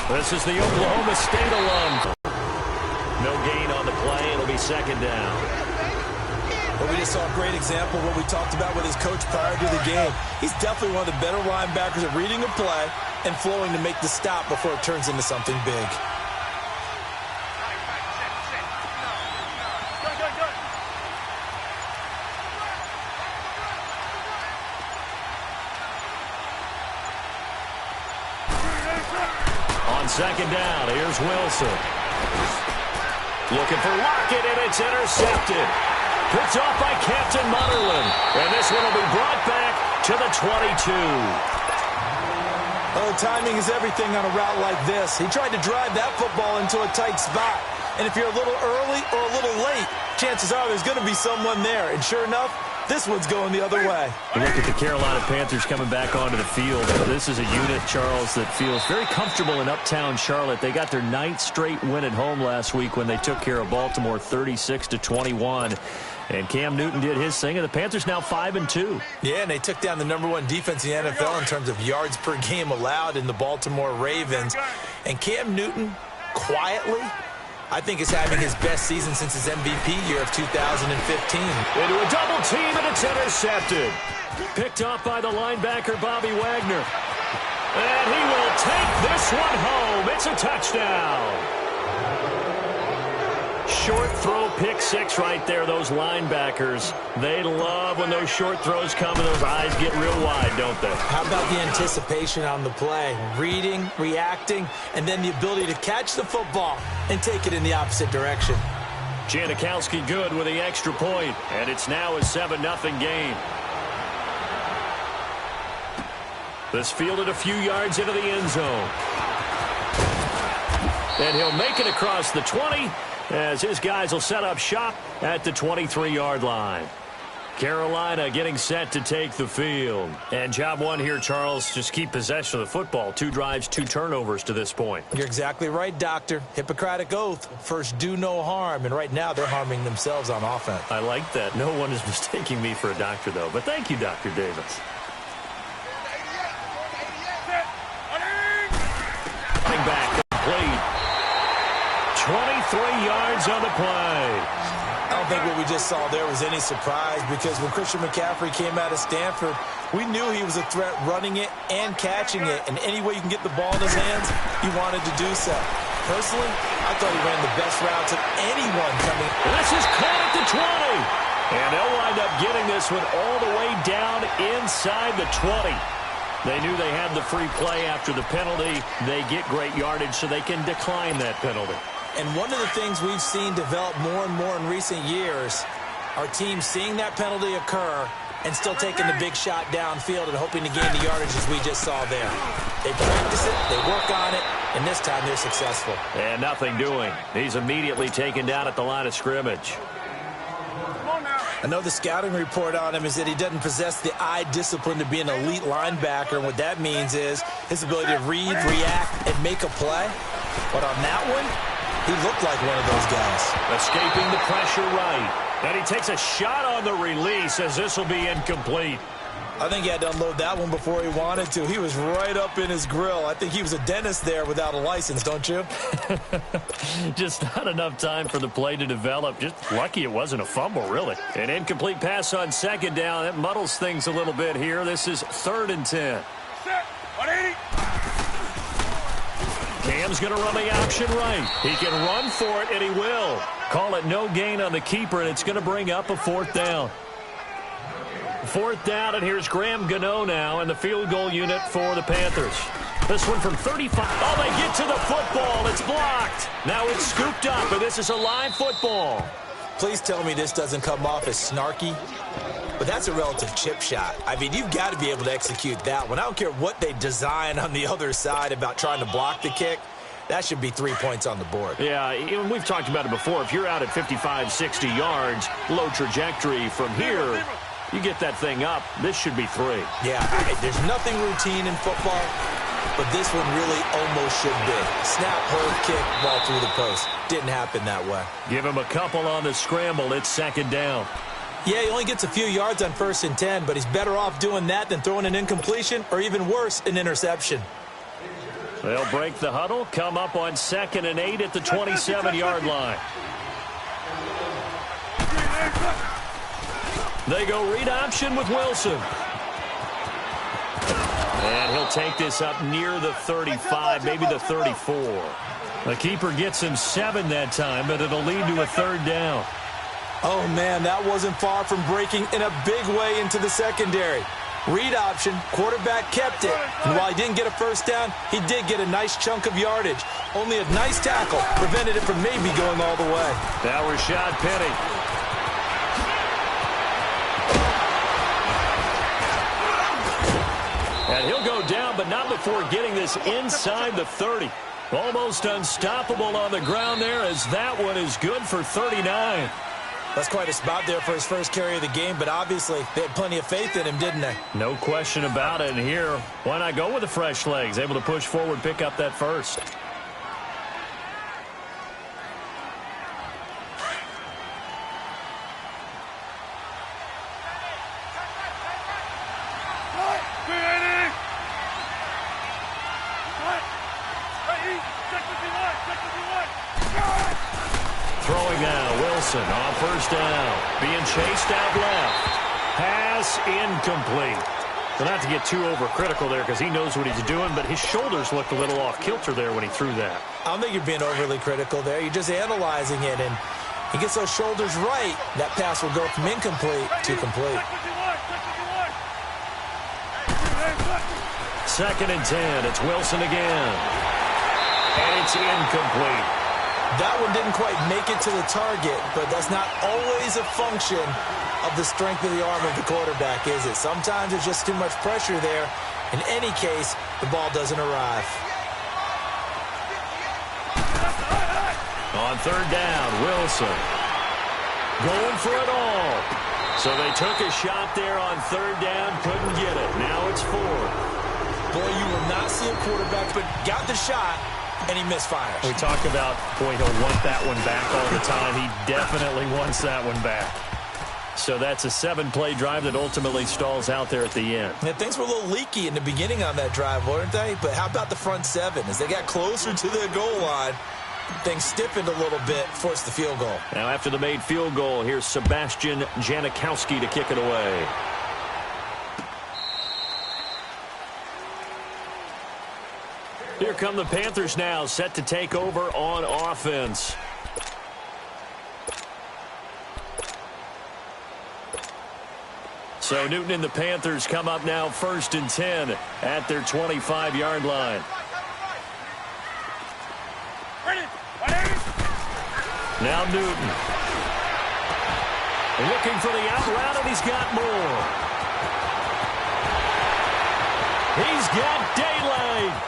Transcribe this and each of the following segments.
This is the Oklahoma State alum. No gain on the play. It'll be second down. Well, we just saw a great example of what we talked about with his coach prior to the game. He's definitely one of the better linebackers at reading a play and flowing to make the stop before it turns into something big. On second down, here's Wilson. Looking for Lockett, and it's intercepted. Picked off by Captain Mutterland. And this one will be brought back to the 22. Oh, timing is everything on a route like this. He tried to drive that football into a tight spot. And if you're a little early or a little late, chances are there's going to be someone there. And sure enough, this one's going the other way. Look at the Carolina Panthers coming back onto the field. This is a unit, Charles, that feels very comfortable in uptown Charlotte. They got their 9th straight win at home last week when they took care of Baltimore 36-21. And Cam Newton did his thing, and the Panthers now 5-2. Yeah, and they took down the #1 defense in the NFL in terms of yards per game allowed in the Baltimore Ravens. And Cam Newton, quietly, I think is having his best season since his MVP year of 2015. Into a double team, and it's intercepted. Picked off by the linebacker, Bobby Wagner. And he will take this one home. It's a touchdown. Short throw, pick six right there. Those linebackers, they love when those short throws come and those eyes get real wide, don't they? How about the anticipation on the play? Reading, reacting, and then the ability to catch the football and take it in the opposite direction. Janikowski good with the extra point, and it's now a 7-0 game. This fielded a few yards into the end zone. And he'll make it across the 20 as his guys will set up shop at the 23-yard line. Carolina getting set to take the field. And job one here, Charles, just keep possession of the football. 2 drives, 2 turnovers to this point. You're exactly right, Doctor. Hippocratic oath. First, do no harm. And right now, they're harming themselves on offense. I like that. No one is mistaking me for a doctor, though. But thank you, Dr. Davis. Running back, complete. 23 yards on the play. I don't think what we just saw there was any surprise because when Christian McCaffrey came out of Stanford, we knew he was a threat running it and catching it. And any way you can get the ball in his hands, he wanted to do so. Personally, I thought he ran the best routes of anyone coming. This is caught at the 20. And they'll wind up getting this one all the way down inside the 20. They knew they had the free play after the penalty. They get great yardage so they can decline that penalty. And one of the things we've seen develop more and more in recent years are teams seeing that penalty occur and still taking the big shot downfield and hoping to gain the yardage as we just saw there. They practice it, they work on it, and this time they're successful. And nothing doing. He's immediately taken down at the line of scrimmage. I know the scouting report on him is that he doesn't possess the eye discipline to be an elite linebacker. And what that means is his ability to read, react, and make a play. But on that one, he looked like one of those guys. Escaping the pressure right. And he takes a shot on the release as this will be incomplete. I think he had to unload that one before he wanted to. He was right up in his grill. I think he was a dentist there without a license, don't you? Just not enough time for the play to develop. Just lucky it wasn't a fumble, really. An incomplete pass on second down. That muddles things a little bit here. This is 3rd and 10. Cam's going to run the option right. He can run for it, and he will. Call it no gain on the keeper, and it's going to bring up a 4th down. 4th down, and here's Graham Gano now in the field goal unit for the Panthers. This one from 35. Oh, they get to the football. It's blocked. Now it's scooped up, and this is a live football. Please tell me this doesn't come off as snarky. But that's a relative chip shot. I mean, you've got to be able to execute that one. I don't care what they design on the other side about trying to block the kick. That should be 3 points on the board. Yeah, we've talked about it before. If you're out at 55, 60 yards, low trajectory from here, you get that thing up, this should be 3. Yeah, there's nothing routine in football, but this one really almost should be. Snap, hold, kick, ball through the post. Didn't happen that way. Give him a couple on the scramble. It's 2nd down. Yeah, he only gets a few yards on 1st and 10, but he's better off doing that than throwing an incompletion or even worse, an interception. They'll break the huddle, come up on 2nd and 8 at the 27-yard line. They go read option with Wilson. And he'll take this up near the 35, maybe the 34. The keeper gets him 7 that time, but it'll lead to a 3rd down. Oh, man, that wasn't far from breaking in a big way into the secondary. Read option, quarterback kept it, and while he didn't get a 1st down, he did get a nice chunk of yardage. Only a nice tackle prevented it from maybe going all the way. Now Rashad Penny. And he'll go down, but not before getting this inside the 30. Almost unstoppable on the ground there, as that one is good for 39. That's quite a spot there for his first carry of the game, but obviously they had plenty of faith in him, didn't they? No question about it. And here, why not go with the fresh legs? Able to push forward, pick up that first. Throwing now, Wilson on 1st down. Being chased out left. Pass incomplete. Well, not to get too overcritical there because he knows what he's doing, but his shoulders looked a little off kilter there when he threw that. I don't think you're being overly critical there. You're just analyzing it, and he gets those shoulders right. That pass will go from incomplete to complete. 2nd and 10. It's Wilson again. And it's incomplete. That one didn't quite make it to the target, but that's not always a function of the strength of the arm of the quarterback, is it? Sometimes there's just too much pressure there. In any case, the ball doesn't arrive. On 3rd down, Wilson going for it all. So they took a shot there on 3rd down, couldn't get it. Now it's 4th. Boy, you will not see a quarterback, but got the shot, and he misfires. We talk about, boy, he'll want that one back all the time. He definitely wants that one back. So that's a 7-play drive that ultimately stalls out there at the end. Yeah, things were a little leaky in the beginning on that drive, weren't they? But how about the front 7? As they got closer to the goal line, things stiffened a little bit, forced the field goal. Now after the made field goal, here's Sebastian Janikowski to kick it away. Here come the Panthers now, set to take over on offense. So Newton and the Panthers come up now 1st and 10 at their 25-yard line. Now Newton. Looking for the out route, and he's got more. He's got daylight.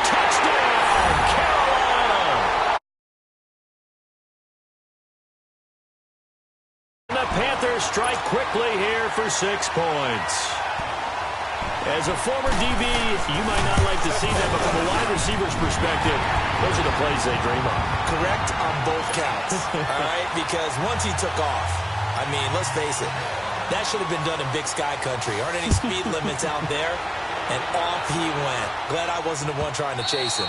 Touchdown, Carolina. The Panthers strike quickly here for 6 points. As a former DB, you might not like to see that, but from a wide receiver's perspective, those are the plays they dream of. Correct on both counts, all right? Because once he took off, I mean, let's face it, that should have been done in Big Sky Country. Aren't any speed limits out there? And off he went. Glad I wasn't the one trying to chase him.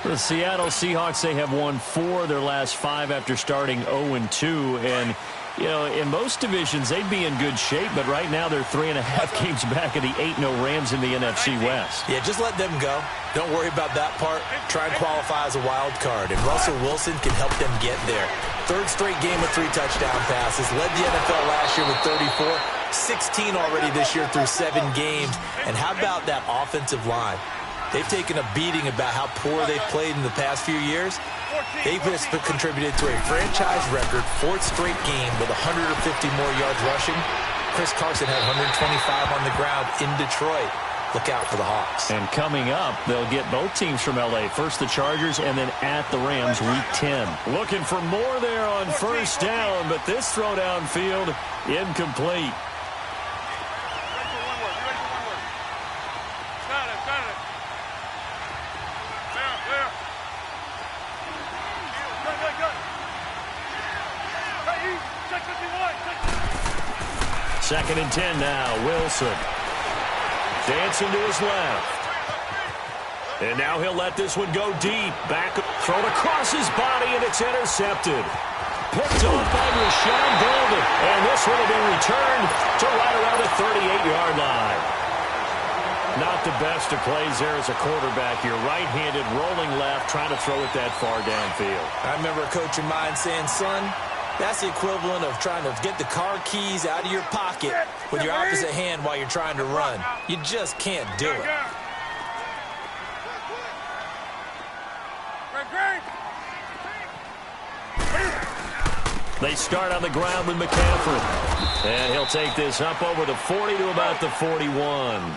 The Seattle Seahawks, they have won 4 of their last 5 after starting 0-2. And, you know, in most divisions, they'd be in good shape. But right now, they're 3.5 games back of the 8-0 Rams in the NFC West. Yeah, just let them go. Don't worry about that part. Try and qualify as a wild card. And Russell Wilson can help them get there. 3rd straight game with 3 touchdown passes. Led the NFL last year with 34. 16 already this year through 7 games. And how about that offensive line? They've taken a beating about how poor they've played in the past few years. They've just contributed to a franchise record 4th straight game with 150 more yards rushing. Chris Carson had 125 on the ground in Detroit. Look out for the Hawks. And coming up, they'll get both teams from L.A. First the Chargers and then at the Rams Week 10. Looking for more there on 1st down, but this throw downfield incomplete. 2nd and 10 now. Wilson dancing to his left. And now he'll let this one go deep. Back, thrown across his body, and it's intercepted. Picked off by Rashawn Golden. And this one will be returned to right around the 38-yard line. Not the best of plays there as a quarterback. You're right-handed, rolling left, trying to throw it that far downfield. I remember a coach of mine saying, son, that's the equivalent of trying to get the car keys out of your pocket with your opposite hand while you're trying to run. You just can't do it. They start on the ground with McCaffrey. And he'll take this up over the 40 to about the 41.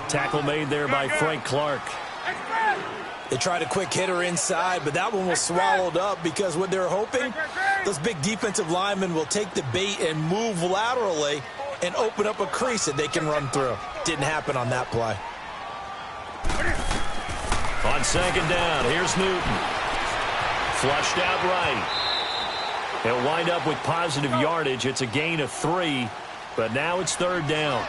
Tackle made there by Frank Clark. They tried a quick hitter inside, but that one was swallowed up because what they're hoping, those big defensive linemen will take the bait and move laterally and open up a crease that they can run through. Didn't happen on that play. On 2nd down, here's Newton. Flushed out right. He'll wind up with positive yardage. It's a gain of 3, but now it's 3rd down.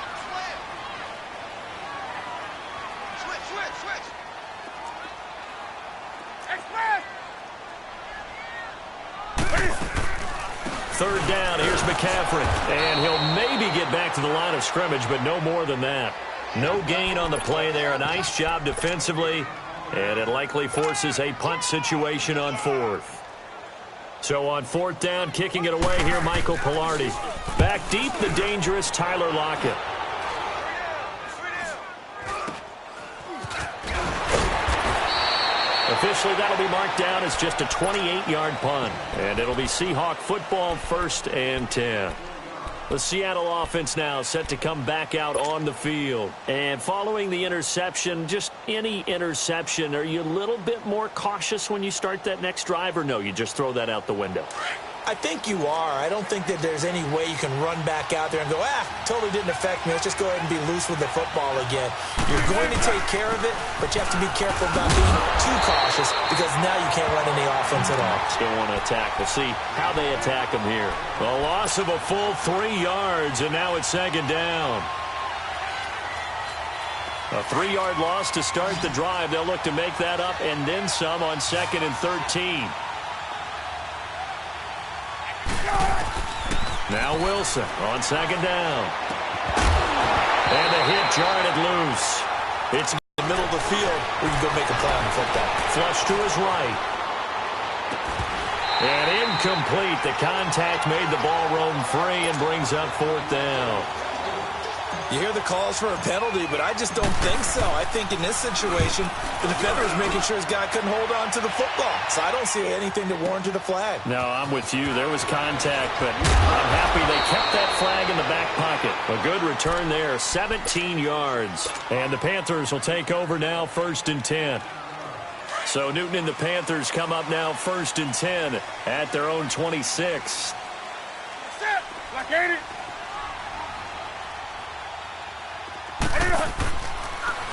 Third down, here's McCaffrey. And he'll maybe get back to the line of scrimmage, but no more than that. No gain on the play there. A nice job defensively, and it likely forces a punt situation on 4th. So on 4th down, kicking it away here, Michael Pilardi. Back deep, the dangerous Tyler Lockett. Officially, that'll be marked down as just a 28-yard punt. And it'll be Seahawk football, 1st and 10. The Seattle offense now set to come back out on the field. And following the interception, just any interception, are you a little bit more cautious when you start that next drive, or no, you just throw that out the window? I think you are. I don't think that there's any way you can run back out there and go, totally didn't affect me. Let's just go ahead and be loose with the football again. You're going to take care of it, but you have to be careful about being too cautious because now you can't run any offense at all. Still want to attack. We'll see how they attack them here. A loss of a full 3 yards, and now it's 2nd down. A 3-yard loss to start the drive. They'll look to make that up and then some on 2nd and 13. Now Wilson on 2nd down. And the hit jarred it loose. It's in the middle of the field where you go make a play on the football. Flush to his right. And incomplete. The contact made the ball roam free and brings up 4th down. You hear the calls for a penalty, but I just don't think so. I think in this situation, the defender is making sure his guy couldn't hold on to the football. So I don't see anything that warranted a flag. No, I'm with you. There was contact, but I'm happy they kept that flag in the back pocket. A good return there, 17 yards. And the Panthers will take over now, 1st and 10. So Newton and the Panthers come up now 1st and 10 at their own 26.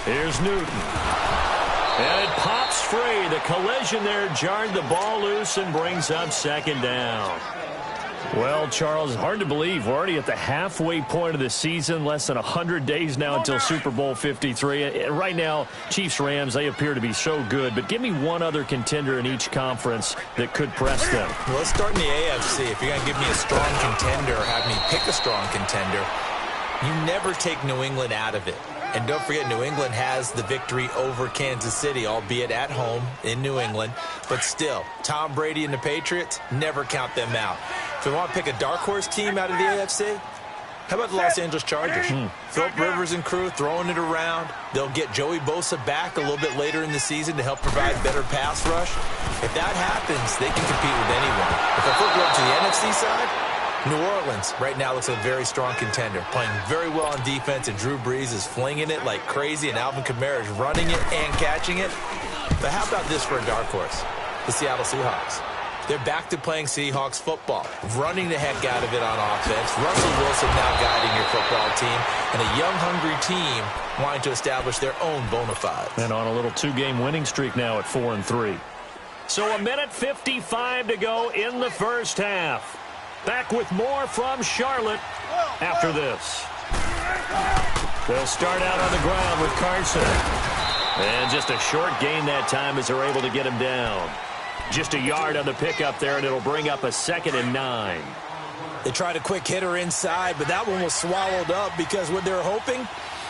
Here's Newton. And it pops free. The collision there jarred the ball loose and brings up 2nd down. Well, Charles, hard to believe we're already at the halfway point of the season, less than 100 days now until Super Bowl 53. Right now, Chiefs-Rams, they appear to be so good, but give me one other contender in each conference that could press them. Well, let's start in the AFC. If you're going to give me a strong contender or have me pick a strong contender, you never take New England out of it. And don't forget, New England has the victory over Kansas City, albeit at home in New England. But still, Tom Brady and the Patriots, never count them out. If we want to pick a dark horse team out of the AFC, how about the Los Angeles Chargers? Philip Rivers and crew throwing it around. They'll get Joey Bosa back a little bit later in the season to help provide better pass rush. If that happens, they can compete with anyone. If I flip over to the NFC side, New Orleans right now looks like a very strong contender, playing very well on defense, and Drew Brees is flinging it like crazy, and Alvin Kamara is running it and catching it. But how about this for a dark horse? The Seattle Seahawks. They're back to playing Seahawks football, running the heck out of it on offense. Russell Wilson now guiding your football team, and a young, hungry team wanting to establish their own bona fides. And on a little 2-game winning streak now at 4-3. So 1:55 to go in the first half. Back with more from Charlotte after this. They'll start out on the ground with Carson. And just a short gain that time as they're able to get him down. Just a yard on the pickup there, and it'll bring up a 2nd and 9. They tried a quick hitter inside, but that one was swallowed up because what they're hoping,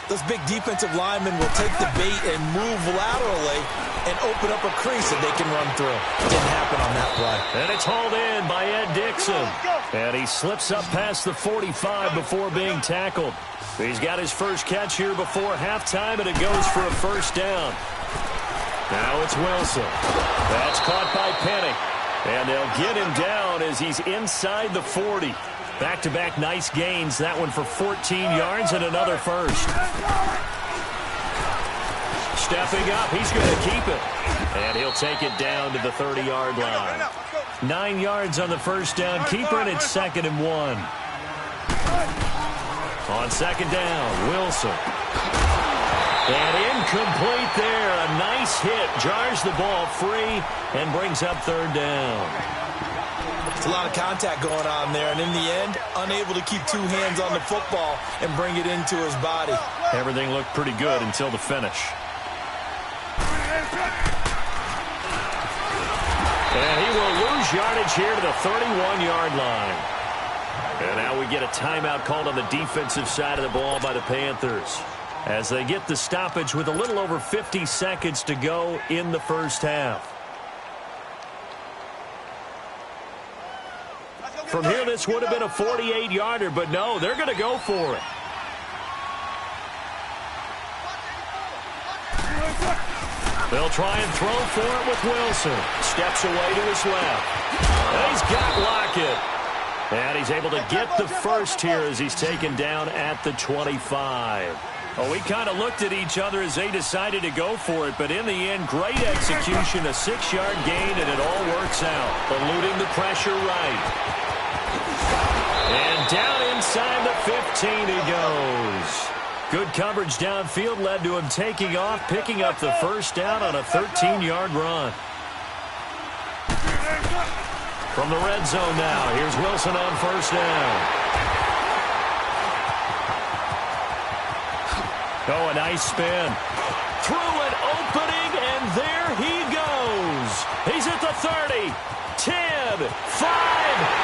those big defensive linemen will take the bait and move laterally and open up a crease that they can run through. Didn't happen on that play. And it's hauled in by Ed Dixon. And he slips up past the 45 before being tackled. He's got his first catch here before halftime, and it goes for a first down. Now it's Wilson. That's caught by Penny. And they'll get him down as he's inside the 40. Back-to-back nice gains. That one for 14 yards and another first. Stepping up, he's going to keep it. And he'll take it down to the 30-yard line. 9 yards on the first down. Keeper, and it's 2nd and 1. On 2nd down, Wilson. And incomplete there. A nice hit. Jars the ball free and brings up 3rd down. It's a lot of contact going on there, and in the end, unable to keep 2 hands on the football and bring it into his body. Everything looked pretty good until the finish. And he will lose yardage here to the 31-yard line. And now we get a timeout called on the defensive side of the ball by the Panthers, as they get the stoppage with a little over 50 seconds to go in the first half. From here, this would have been a 48-yarder, but no, they're going to go for it. They'll try and throw for it with Wilson. Steps away to his left. And he's got Lockett. And he's able to get the first here as he's taken down at the 25. Oh, we kind of looked at each other as they decided to go for it, but in the end, great execution, a 6-yard gain, and it all works out. Eluding the pressure right. And down inside the 15 he goes. Good coverage downfield led to him taking off, picking up the first down on a 13-yard run. From the red zone now, here's Wilson on first down. Oh, a nice spin. Through an opening, and there he goes. He's at the 30, 10, 5,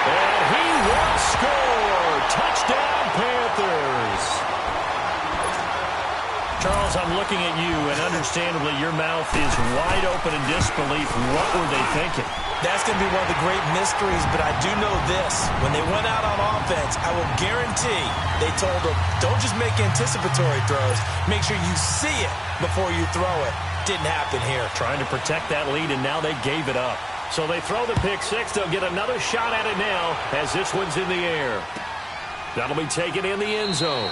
and he will score. Touchdown, Panthers. Charles, I'm looking at you, and understandably, your mouth is wide open in disbelief. What were they thinking? That's going to be one of the great mysteries, but I do know this. When they went out on offense, I will guarantee they told them, don't just make anticipatory throws. Make sure you see it before you throw it. Didn't happen here. Trying to protect that lead, and now they gave it up. So they throw the pick six. They'll get another shot at it now as this one's in the air. That'll be taken in the end zone.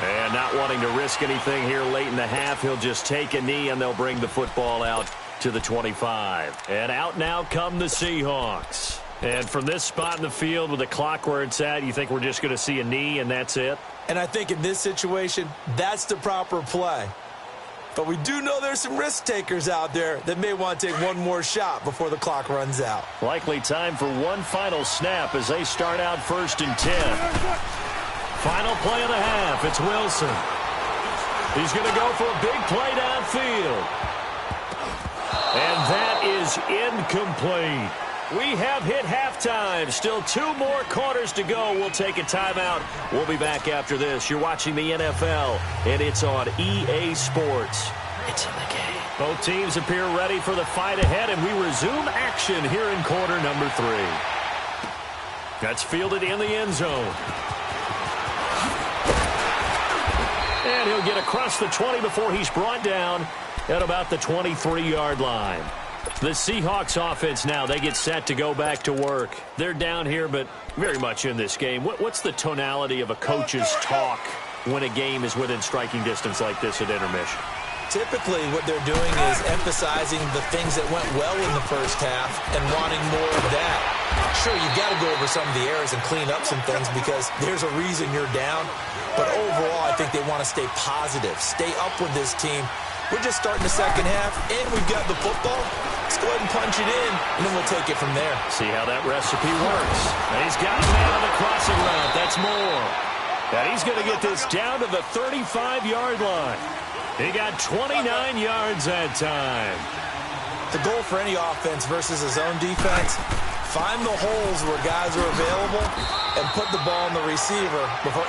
And not wanting to risk anything here late in the half, he'll just take a knee, and they'll bring the football out to the 25. And out now come the Seahawks. And from this spot in the field with the clock where it's at, you think we're just going to see a knee and that's it? And I think in this situation, that's the proper play. But we do know there's some risk takers out there that may want to take one more shot before the clock runs out. Likely time for one final snap as they start out 1st and 10. Final play of the half. It's Wilson. He's going to go for a big play downfield. And that is incomplete. We have hit halftime. Still 2 more quarters to go. We'll take a timeout. We'll be back after this. You're watching the NFL, and it's on EA Sports. It's in the game. Both teams appear ready for the fight ahead, and we resume action here in quarter number 3. That's fielded in the end zone. And he'll get across the 20 before he's brought down at about the 23-yard line. The Seahawks offense now, they get set to go back to work. They're down here, but very much in this game. What's the tonality of a coach's talk when a game is within striking distance like this at intermission? Typically, what they're doing is emphasizing the things that went well in the first half and wanting more of that. Sure, you've got to go over some of the errors and clean up some things because there's a reason you're down. But overall, I think they want to stay positive, stay up with this team. We're just starting the second half, and we've got the football. Let's go ahead and punch it in, and then we'll take it from there. See how that recipe works. And he's got a man on the crossing route. That's more. And he's going to get this down to the 35-yard line. He got 29 yards that time. The goal for any offense versus his own defense, find the holes where guys are available and put the ball in the receiver before